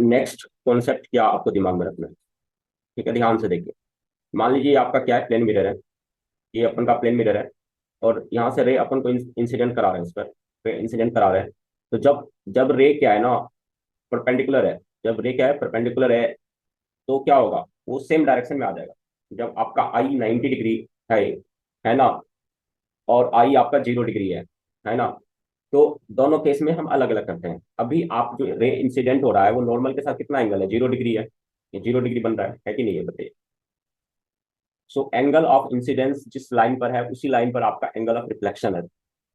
Next concept क्या आपको दिमाग में रखना है? ठीक है, ध्यान से देखिए। मान लीजिए आपका क्या है, प्लेन मिरर है। ये अपन का प्लेन मिरर है। और यहाँ से रे अपन को इंसिडेंट करा रहे हैं, इस पर रे इंसिडेंट करा रहे हैं। तो जब जब रे क्या है ना, परपेंडिकुलर है। जब रे क्या है, परपेंडिकुलर है, तो क्या होगा, वो सेम डायरेक्शन में आ जाएगा। जब आपका आई 90 डिग्री है ना, और आई आपका 0 डिग्री है ना। तो दोनों केस में हम अलग अलग करते हैं। अभी आप जो रे इंसिडेंट हो रहा है वो नॉर्मल के साथ कितना एंगल है, 0 डिग्री है। ये 0 डिग्री बन रहा है कि नहीं, है बताइए। सो एंगल ऑफ इंसिडेंस जिस लाइन पर है उसी लाइन पर आपका एंगल ऑफ रिफ्लेक्शन है।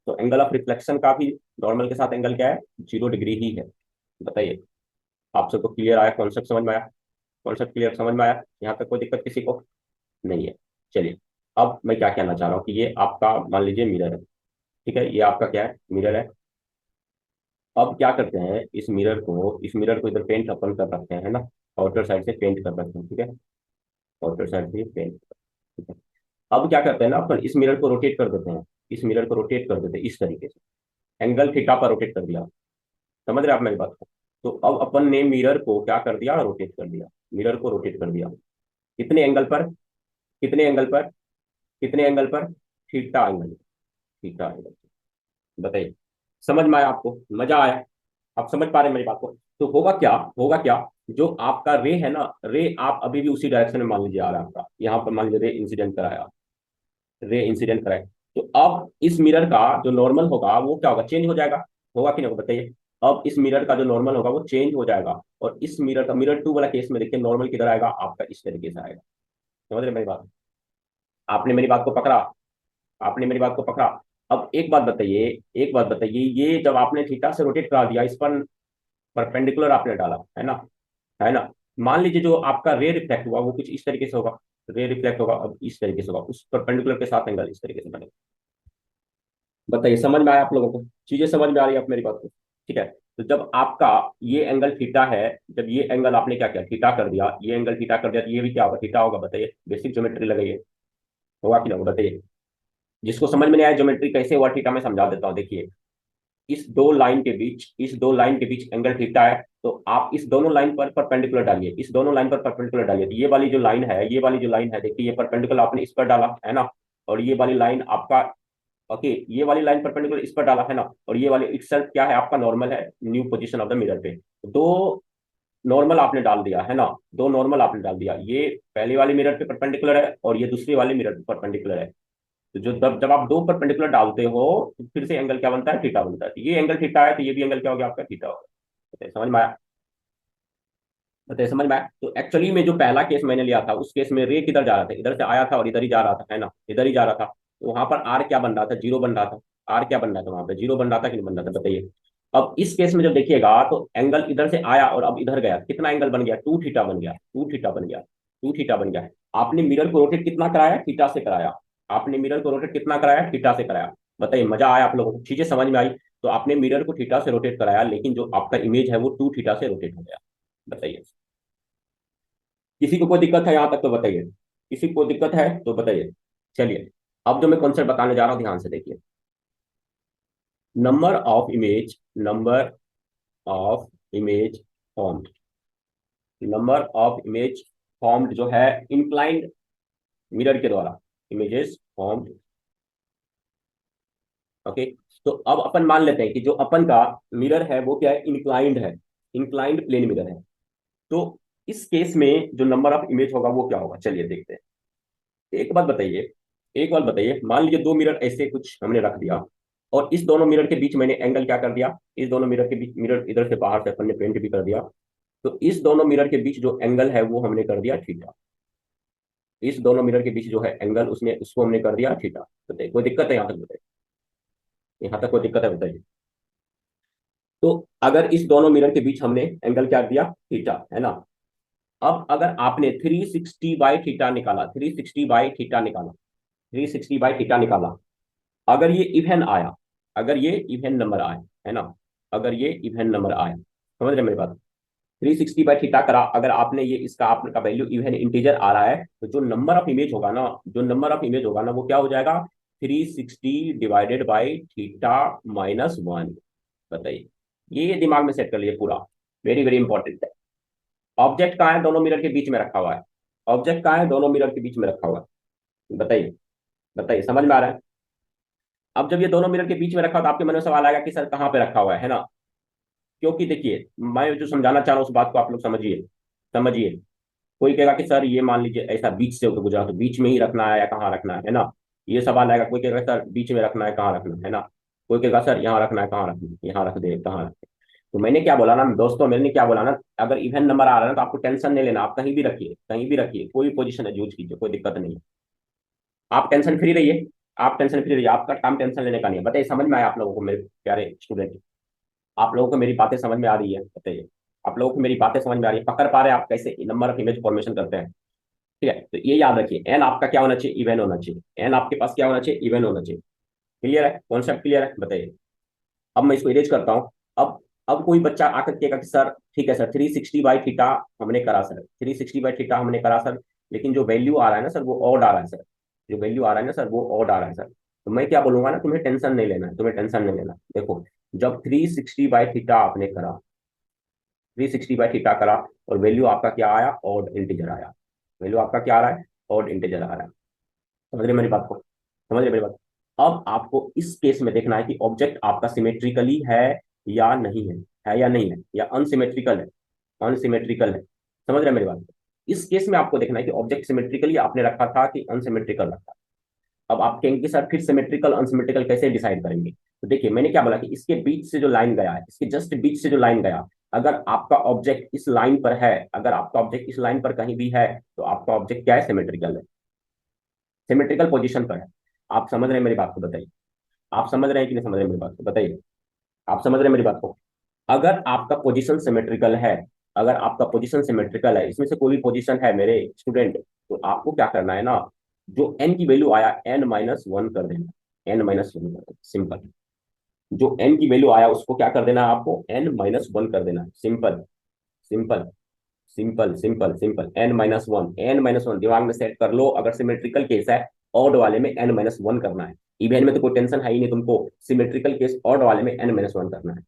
तो एंगल ऑफ रिफ्लेक्शन का भी नॉर्मल के साथ एंगल क्या है, 0 डिग्री ही है। बताइए, आप सबको क्लियर आया, कॉन्सेप्ट समझ में आया? कॉन्सेप्ट क्लियर समझ में आया? यहाँ तक कोई दिक्कत किसी को नहीं है? चलिए, अब मैं क्या कहना चाह रहा हूँ कि ये आपका मान लीजिए मिरर है। ठीक है, ये आपका क्या है, मिरर है। अब क्या करते हैं, इस मिरर को इधर पेंट अपन कर रखते हैं, है ना। आउटर साइड से पेंट कर रखते हैं, ठीक है। आउटर साइड से पेंट, ठीक है। अब क्या करते हैं ना, अपन इस मिरर को रोटेट कर देते हैं। इस मिरर को रोटेट कर देते हैं इस तरीके से। एंगल थीटा पर रोटेट कर दिया। समझ रहे हैं आप मेरी बात को? तो अब अपन ने मिरर को क्या कर दिया, रोटेट कर दिया। मिरर को रोटेट कर दिया। कितने एंगल पर, कितने एंगल पर, कितने एंगल पर? Theta angle, theta angle. बताइए, समझ में आया आपको? मजा आया? आप समझ पा रहे हैं मेरी बात को? तो होगा क्या, होगा क्या, जो आपका रे है ना, रे आप अभी भी उसी डायरेक्शन में मान लीजिए आ रहा है आपका। यहाँ पर मान लीजिए रे इंसिडेंट कराया, रे इंसिडेंट कराए। तो अब इस मिरर का जो नॉर्मल होगा वो क्या होगा, चेंज हो जाएगा। होगा कि नहीं होगा, बताइए। अब इस मिरर का जो नॉर्मल होगा वो चेंज हो जाएगा। और इस मिरर का, मिरर टू वाला केस में देखिए, नॉर्मल किधर आएगा आपका, इस तरीके से आएगा। समझ रहे मेरी बात? आपने मेरी बात को पकड़ा? आपने मेरी बात को पकड़ा? अब एक बात बताइए, एक बात बताइए, ये जब आपने थीटा से रोटेट करा दिया, इस पर परपेंडिकुलर आपने डाला, है ना, है ना। मान लीजिए जो आपका रे रिफ्लेक्ट हुआ वो कुछ इस तरीके से होगा। रे रिफ्लेक्ट होगा, अब इस तरीके से होगा, उस परपेंडिकुलर के साथ एंगल इस तरीके से बनेगा। बताइए, समझ में आया आप लोगों को? चीजें समझ में आ रही है आप मेरी बात को? ठीक है। तो जब आपका ये एंगल थीटा है, जब ये एंगल आपने क्या किया, थीटा कर दिया, ये एंगल थीटा कर दिया, तो ये भी क्या होगा, थीटा होगा। बताइए, बेसिक ज्योमेट्री लगाइए। होगा कि ना होगा, बताइए। जिसको समझ में नहीं आया ज्योमेट्री कैसे हुआ थीटा, मैं समझा देता हूँ। देखिए, इस दो लाइन के बीच एंगल थीटा है। तो आप इस दोनों लाइन पर परपेंडिकुलर डालिए, इस दोनों लाइन पर परपेंडिकुलर डालिए। तो ये वाली जो लाइन है, ये वाली जो लाइन है, देखिए, ये परपेंडिकुलर आपने इस पर डाला, है ना। और ये वाली लाइन आपका, ओके, ये वाली लाइन परपेंडिकुलर इस पर डाला, है ना। और ये वाली इटसेल्फ क्या है, आपका नॉर्मल है, new position of the mirror पे। दो नॉर्मल आपने डाल दिया, है ना। दो नॉर्मल आपने डाल दिया, ये पहले वाली मिरर पे परपेंडिकुलर है और ये दूसरी वाली मिरर पे परपेंडिकुलर है। तो जो जब जब आप दो परपेंडिकुलर डालते हो तो फिर से एंगल क्या बनता है, थीटा बनता है। तो ये एंगल थीटा है, तो ये भी एंगल क्या हो गया आपका, थीटा हो गया। बताइए, समझ में आया? बताइए, समझ में आया? तो एक्चुअली में जो पहला केस मैंने लिया था, उस केस में रे किधर जा रहा था, इधर से आया था और इधर ही जा रहा था, है ना, इधर ही जा रहा था। तो वहां पर आर क्या बन रहा था, 0 बन रहा था। आर क्या बन रहा था वहां पर, 0 बन रहा था कि नहीं बन रहा था, बताइए। अब इस केस में जब देखिएगा तो एंगल इधर से आया और अब इधर गया, कितना एंगल बन गया, 2 थीटा बन गया, 2 थीटा बन गया, 2 थीटा बन गया। आपने मिरर को रोटेट कितना कराया, थीटा से कराया। आपने मिरर को रोटेट कितना कराया, थीटा से कराया। बताइए, मजा आया आप लोगों को, चीजें समझ में आई? तो आपने मिरर को थीटा से रोटेट कराया, लेकिन जो आपका इमेज है वो 2 थीटा से रोटेट हो गया। बताइए, किसी को कोई दिक्कत है यहाँ तक तो बताइए। किसी को दिक्कत है तो बताइए। चलिए, अब जो मैं कॉन्सेप्ट बताने जा रहा हूँ ध्यान से देखिए। Number of image, number of image formed, number of image formed जो है इंक्लाइंड मिरर के द्वारा, इमेजेस फॉर्म्ड। ओके। तो अब अपन मान लेते हैं कि जो अपन का मिरर है वो क्या है, इंक्लाइंड है, इंक्लाइंड प्लेन मिरर है। तो इस केस में जो नंबर ऑफ इमेज होगा वो क्या होगा, चलिए देखते हैं। एक बात बताइए, एक बात बताइए, मान लीजिए दो मिरर ऐसे कुछ हमने रख दिया और इस दोनों मिरर के बीच मैंने एंगल क्या कर दिया, इस दोनों मिरर के बीच, मिरर इधर से बाहर से अपन ने पेंट भी कर दिया। तो इस दोनों मिरर के बीच जो एंगल है वो हमने कर दिया थीटा। इस दोनों मिरर के बीच जो है एंगल, उसने उसको हमने कर दिया थीटा। बताइए, कोई दिक्कत है यहाँ तक, बताइए। यहाँ तक कोई दिक्कत है, बताइए। तो अगर इस दोनों मिरर के बीच हमने एंगल क्या दिया, थीटा, है ना। अब अगर आपने 360/थीटा निकाला, 360/थीटा निकाला, 360/थीटा निकाला, अगर ये इवन आया, अगर ये इवन नंबर आए, है ना, अगर ये इवन नंबर आए, समझ रहे मेरी बात? 360/थीटा करा, अगर आपने ये इसका आपका वैल्यू इवन इंटीजर आ रहा है, तो जो नंबर ऑफ इमेज होगा ना, जो नंबर ऑफ इमेज होगा ना, वो क्या हो जाएगा, 360/थीटा -1। बताइए, ये दिमाग में सेट कर लिए पूरा, वेरी वेरी इंपॉर्टेंट है। ऑब्जेक्ट कहाँ है? दोनों मिरर के बीच में रखा हुआ है। ऑब्जेक्ट कहाँ है? दोनों मिरर के बीच में रखा हुआ है। बताइए, बताइए, समझ में आ रहा है? अब जब ये दोनों मिरर के बीच में रखा हो तो आपके मन में सवाल आएगा कि सर कहाँ पे रखा हुआ है ना? क्योंकि देखिए, मैं जो समझाना चाह रहा हूँ उस बात को आप लोग समझिए, समझिए। कोई कहेगा कि सर ये मान लीजिए ऐसा बीच से होकर गुजरा तो बीच में ही रखना है या कहाँ रखना है ना? ये सवाल आएगा। कोई कहेगा सर बीच में रखना है, कहाँ रखना है ना? कोई कहेगा सर यहाँ रखना है, कहाँ रखना है, यहाँ रख दे, कहाँ रख दे। तो मैंने क्या बोला ना दोस्तों, मैंने क्या बोला ना, अगर इवन नंबर आ रहा है ना तो आपको टेंशन नहीं लेना, आप कहीं भी रखिए, कहीं भी रखिए, कोई पोजीशन है यूज कीजिए, कोई दिक्कत नहीं है। आप टेंशन फ्री रहिए, आप टेंशन फ्री रहिए, आपका काम टेंशन लेने का नहीं है। बताइए, समझ में आया आप लोगों को मेरे प्यारे स्टूडेंट? आप लोगों को मेरी बातें समझ में आ रही है? बताइए, आप लोगों को मेरी बातें समझ में आ रही है? पकड़ पा रहे हैं आप कैसे नंबर ऑफ इमेज फॉर्मेशन करते हैं? ठीक है, तो ये याद रखिए, एन आपका क्या होना चाहिए? इवन होना चाहिए। एन आपके पास क्या होना चाहिए? इवन होना चाहिए। क्लियर है? कॉन्सेप्ट क्लियर है? बताइए। अब मैं इसको इरेज करता हूँ। अब कोई बच्चा आकर कहेगा कि सर ठीक है सर, 360/थीटा हमने करा सर, 360/थीटा हमने करा सर, लेकिन जो वैल्यू आ रहा है ना सर वो ऑड आ रहा है सर, जो वैल्यू आ रहा है ना सर वो ऑड आ रहा है सर। तो मैं क्या बोलूंगा ना, तुम्हें टेंशन नहीं लेना है, तुम्हें टेंशन नहीं लेना। देखो, जब 360/थीटा आपने करा, 360/थीटा करा, और वैल्यू आपका क्या आया? ऑड इंटीजर आया। वैल्यू आपका क्या आ रहा है? ऑड इंटीजर आ रहा है। समझ रहे मेरी बात को? समझ रहे मेरी बात? अब आपको इस केस में देखना है कि ऑब्जेक्ट आपका सिमेट्रिकली या नहीं है या नहीं है, या अनसिमेट्रिकल है, अनसिमेट्रिकल है। समझ रहे मेरी बात? इस केस में आपको देखना है कि ऑब्जेक्ट सिमेट्रिकली आपने रखा था कि अनसिमेट्रिकल रखा। अब आप कहेंगे सर फिर सिमेट्रिकल अनसिमेट्रिकल कैसे डिसाइड करेंगे? तो देखिए, मैंने क्या बोला कि इसके बीच से जो लाइन गया है, इसके जस्ट बीच से जो लाइन गया, अगर आपका ऑब्जेक्ट इस लाइन पर है, अगर आपका ऑब्जेक्ट इस लाइन पर कहीं भी है, तो आपका ऑब्जेक्ट क्या है? सिमेट्रिकल है, सिमेट्रिकल पोजीशन पर है। आप समझ रहे हैं मेरी बात को? बताइए, आप समझ रहे हैं कि नहीं समझ रहे हैं मेरी बात को? बताइए, आप समझ रहे हैं मेरी बात को? अगर आपका पोजीशन सिमेट्रिकल है, अगर आपका पोजीशन सिमेट्रिकल है, इसमें से कोई भी पोजीशन है मेरे स्टूडेंट, तो आपको क्या करना है ना, जो एन की वैल्यू आया n-1 कर देना, n-1 कर देना, सिंपल। जो एन की वैल्यू आया उसको क्या कर देना है आपको? n-1 कर देना है, simple, simple, simple, simple, simple. n-1, n-1 दिमाग में सेट कर लो। अगर सिमेट्रिकल केस है, ऑड वाले में n-1 करना है। इवन में तो कोई टेंशन है ही नहीं तुमको, सिमेट्रिकल केस ऑड वाले में n-1 करना है।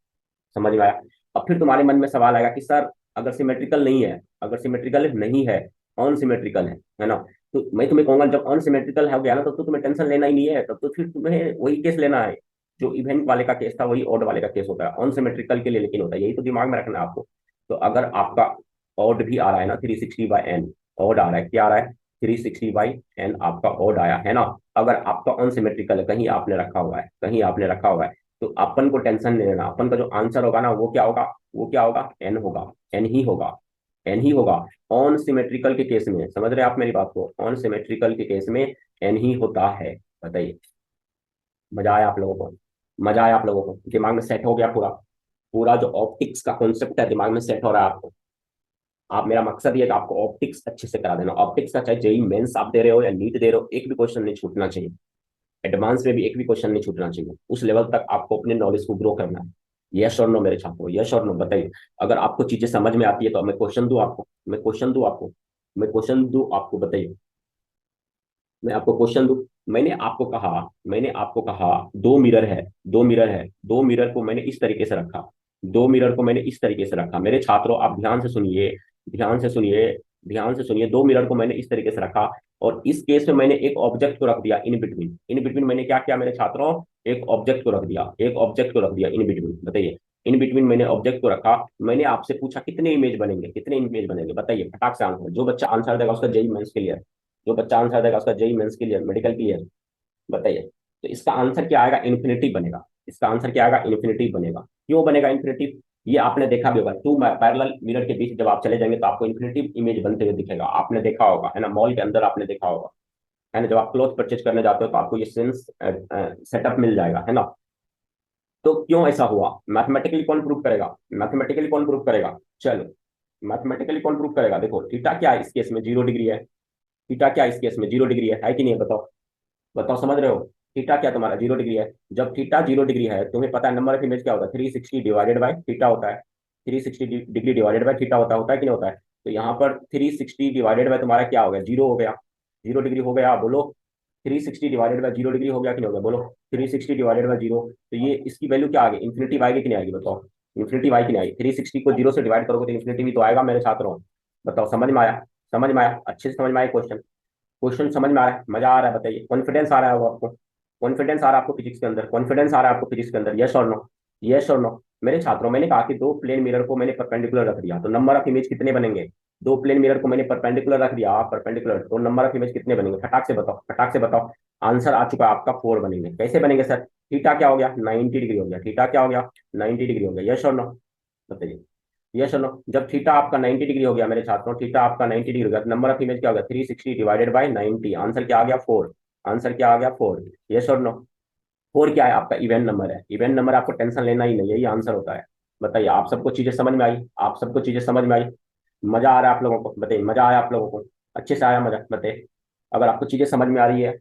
समझ में आया? अब फिर तुम्हारे मन में सवाल आएगा कि सर अगर सिमेट्रिकल नहीं है, अगर सिमेट्रिकल नहीं है, अनसिमेट्रिकल है ना? तो मैं तुम्हें कहूंगा जब अनसिमेट्रिकल हो गया ना, तब तो तुम्हें टेंशन लेना ही नहीं है, तब तो फिर तुम्हें वही केस लेना है जो इवेंट वाले का केस था, वही ऑड वाले का केस होता है अनसिमेट्रिकल के लिए, लेकिन होता है, यही तो दिमाग में रखना है आपको। तो अगर आपका ऑड भी आ रहा है ना, 360/n ऑड आ रहा है, क्या आ रहा है? 360/n आपका ऑड आया है ना? अगर आपका अनसिमेट्रिकल है, कहीं आपने रखा हुआ है, कहीं आपने रखा हुआ है, तो अपन को टेंशन नहीं लेना। अपन का जो आंसर होगा ना वो क्या होगा? वो क्या होगा? एन होगा, एन ही होगा, एन ही होगा। ऑन सिमेट्रिकल के केस में, समझ रहे हैं आप मेरी बात को? ऑन सिमेट्रिकल के केस में एन ही होता है। बताइए, मजा आया आप लोगों को? मजा आया आप लोगों को? दिमाग में सेट हो गया पूरा? पूरा जो ऑप्टिक्स का कॉन्सेप्ट है दिमाग में सेट हो रहा है आपको? आप, मेरा मकसद ये है कि आपको ऑप्टिक्स अच्छे से करा देना। ऑप्टिक्स का चाहे जेई मेंस आप दे रहे हो या नीट दे रहे हो, एक भी क्वेश्चन नहीं छूटना चाहिए। एडवांस में भी एक भी क्वेश्चन नहीं छूटना चाहिए। उस लेवल तक आपको अपने नॉलेज को ग्रो करना है। यस और नो मेरे छात्रों, यस और नो बताइए। अगर आपको चीजें समझ में आती है तो मैं क्वेश्चन दूं आपको, मैं क्वेश्चन दूं आपको, मैं क्वेश्चन दूं आपको? बताइए, मैं आपको क्वेश्चन दूं? मैंने आपको कहा, मैंने आपको कहा दो मिरर है, दो मिरर है, दो मिरर को मैंने इस तरीके से रखा, दो मिरर को मैंने इस तरीके से रखा। मेरे छात्रों आप ध्यान से सुनिए, ध्यान से सुनिए, ध्यान से सुनिए। दो मिरर को मैंने इस तरीके से रखा, और इस केस में मैंने एक ऑब्जेक्ट को रख दिया इन बिटवीन। इन बिटवीन मैंने क्या किया मेरे छात्रों? एक ऑब्जेक्ट को रख दिया, एक ऑब्जेक्ट को रख दिया इन बिटवीन। बताइए, इन बिटवीन मैंने ऑब्जेक्ट को रखा। मैंने आपसे पूछा कितने इमेज बनेंगे, कितने इमेज बनेंगे? बताइए फटाक से आंसर। जो बच्चा आंसर देगा उसका जेई मेंस क्लियर, जो बच्चा आंसर देगा उसका JEE mains clear, medical clear. बताइए, तो इसका आंसर क्या आएगा? इन्फिनिटी बनेगा। इसका आंसर क्या आएगा? इन्फिनिटी बनेगा। क्यों बनेगा इन्फिनिटी? ये आपने देखा भी होगा, टू पैरेलल मिरर के बीच जब आप चले जाएंगे तो आपको इन्फिनिटी इमेज बनते हुए दिखेगा। आपने देखा होगा है ना, मॉल के अंदर आपने देखा होगा है ना, जब आप क्लोथ परचेज करने जाते हो तो आपको ये सेंस सेटअप मिल जाएगा है ना। तो क्यों ऐसा हुआ? मैथमेटिकली कौन प्रूव करेगा? मैथमेटिकली कौन प्रूव करेगा? चलो, मैथमेटिकली कौन प्रूव करेगा? देखो, थीटा क्या है इस केस में? 0 डिग्री है। थीटा क्या इस केस में? 0 डिग्री है कि नहीं है? बताओ, बताओ, समझ रहे हो? थीटा क्या तुम्हारा? 0 डिग्री है। जब थीटा 0 डिग्री है, तुम्हें पता है नंबर ऑफ इमेज क्या होता है? 360 डिवाइडेड बाई थीटा होता है। 360 डिग्री डिवाइडेड बाई थीटा होता है कि नहीं होता है? तो यहाँ पर 360 डिवाइडेड बाई तुम्हारा क्या हो गया? 0 हो गया। 0 डिग्री हो गया, बोलो। 360 डिवाइडेड बाई 0 डिग्री हो गया कि नहीं हो गया? बोलो। 360 डिवाइडेड बाई 0, तो ये इसकी वैल्यू क्या आ गई? इन्फिनिटी आएगी कि नहीं आएगी? बताओ, इन्फिनिटी आएगी कि नहीं आएगी? 360 को 0 से डिवाइड करोगे तो इन्फिनिटी भी तो आएगा मेरे छात्रों। बताओ समझ में आया? समझ में आया? अच्छे से समझ में आया क्वेश्चन? क्वेश्चन समझ में आ रहा है? मजा आ रहा है? बताइए, कॉन्फिडेंस आ रहा है वो आपको? कॉन्फिडेंस आ रहा है आपको फिजिक्स के अंदर? कॉन्फिडेंस आ रहा है आपको फिजिक्स के अंदर? यस और नो? यस और नो? मेरे छात्रों, मैंने कहा कि दो प्लेन मिरर को मैंने परपेंडिकुलर रख दिया तो नंबर ऑफ इमेज कितने बनेंगे? दो प्लेन मिरर को मैंने परपेंडिकुलर रख दिया, परपेंडिकुलर, तो नंबर ऑफ इमेज कितने बनेंगे? फटाक से बताओ, फटाक से बताओ। आंसर आ चुका है आपका, 4 बनेंगे। कैसे बनेंगे सर? थीटा क्या हो गया? 90 डिग्री हो गया। थीटा क्या हो गया? 90 डिग्री हो गया। यस और नो? बताइए। यस और नो? जब थीटा आपका 90 डिग्री हो गया मेरे छात्रों, थीटा आपका 90 डिग्री हो गया, नंबर ऑफ इमेज क्या हो गया? 360 डिवाइडेड बाई 90। आंसर क्या आ गया? 4। आंसर क्या आ गया? 4। यस और नो? 4 क्या है? आपका इवेंट नंबर है। इवेंट नंबर, आपको टेंशन लेना ही नहीं, यही आंसर होता है। बताइए, आप सबको चीजें समझ में आई? आप सबको चीजें समझ में आई? मजा आ रहा है आप लोगों को? बताइए, मजा आया आप लोगों को? अच्छे से आया मजा? बताइए। अगर आपको चीजें समझ में आ रही है,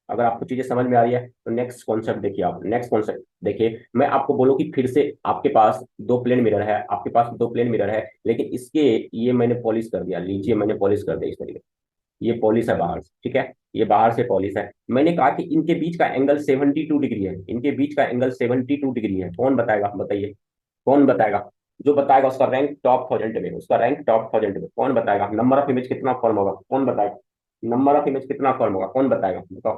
अगर आपको चीजें समझ में आ रही है तो नेक्स्ट कॉन्सेप्ट देखिए। आप नेक्स्ट कॉन्सेप्ट देखिए। मैं आपको बोलूँ कि फिर से आपके पास दो प्लेन मिरर है, आपके पास दो प्लेन मिरर है, लेकिन इसके ये मैंने पॉलिश कर दिया। लीजिए, मैंने पॉलिश कर दिया इस तरीके से। ये पॉलिश है बाहर से, ठीक है? ये बाहर से पॉलिश है। मैंने कहा कि इनके बीच का एंगल 72 डिग्री है। इनके बीच का एंगल 72 डिग्री है। कौन बताएगा? बताइए, कौन बताएगा? जो बताएगा उसका रैंक टॉप 1000 में, उसका रैंक टॉप 1000 में। कौन बताएगा? नंबर ऑफ इमेज कितना फॉर्म होगा? कौन बताएगा? नंबर ऑफ इमेज कितना फॉर्म होगा? कौन बताएगा? बताओ,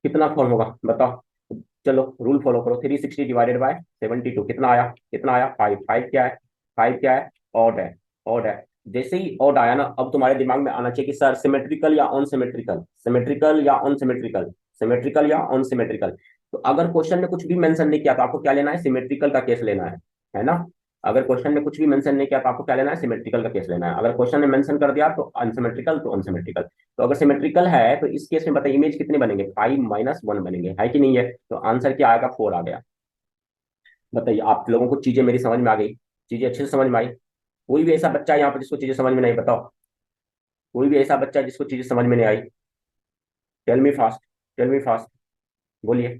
कितना फॉर्म होगा? बताओ। चलो रूल फॉलो करो। 360 डिवाइडेड बाय 72 कितना आया? कितना आया? 5। 5 क्या है? 5 क्या है? ऑड है। ऑड है। जैसे ही ऑड आया ना, अब तुम्हारे दिमाग में आना चाहिए कि सर सिमेट्रिकल या अन सिमेट्रिकल, सिमेट्रिकल या अन सिमेट्रिकल, सिमेट्रिकल या अन सिमेट्रिकल। तो अगर क्वेश्चन में कुछ भी मेंशन नहीं किया तो आपको क्या लेना है? सिमेट्रिकल का केस लेना है ना? अगर क्वेश्चन में कुछ भी मेंशन नहीं किया तो आपको क्या लेना है? सिमेट्रिकल का केस लेना है। अगर क्वेश्चन ने मेंशन कर दिया तो अनसिमेट्रिकल, तो अनसिमेट्रिकल। तो अगर सिमेट्रिकल है तो इस केस में बताइए इमेज कितने बनेंगे? 5 - 1 बनेंगे, है कि नहीं है? तो आंसर क्या आएगा? 4 आ गया। बताइए, आप लोगों को चीजें मेरी समझ में आ गई? चीजें अच्छे से समझ में आई? कोई भी ऐसा बच्चा है यहाँ पर जिसको चीजें समझ में नहीं? बताओ, कोई भी ऐसा बच्चा है जिसको चीजें समझ में नहीं आई? Tell me fast, tell me fast, बोलिए।